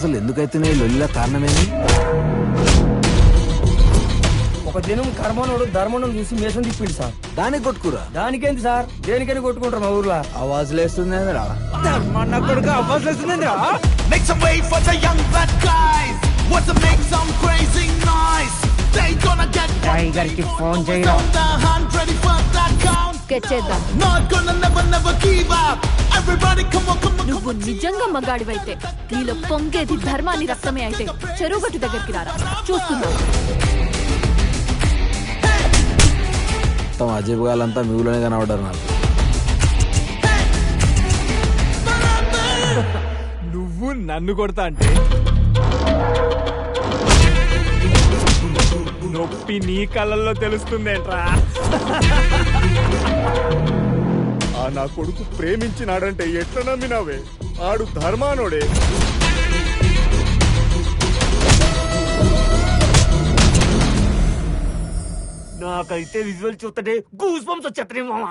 అసలు ఎందుకైతే లొల్లిలా కారణమేమి? ఒక దినం కర్మనోడు ధర్మను చూసి మేసం తిప్పిండు సార్. దానికి కొట్టుకురా. దానికేంది సార్, దేనికని కొట్టుకుంటారు మా ఊర్లో. ఆవాజులేస్తుంది రా. ధర్మన్న కొడుకు ఆవాజులేస్తుంది. Make some way for the young black guys. Want to make some crazy noise. They gonna get tiger కి ఫోన్ చేయరా. on the hunt, ready for that count. చేద్దాం. Not gonna never give up. Everybody come on, come on. నువ్వు నిజంగా మగాడివైతే, నీలో పొంగేది ధర్మాన్ని రక్తమే అయితే చెరువుగట్టు దగ్గరికి రారా, చూస్తున్నా. మొత్తం అజయ్ గాలంతా మీ ఊళ్ళోనే కనబడ్డారు నాకు. నువ్వు నన్ను కొడతా అంటే నొప్పి నీ కళ్ళల్లో తెలుస్తుందేంట్రా? ఆ నా కొడుకు ప్రేమించినాడంటే ఎట్లా నమ్మినావే? ఆడు ధర్మానోడే. నాకైతే విజువల్ చూస్తుంటే గూస్ బంప్స్ వచ్చేస్తాయి మామ.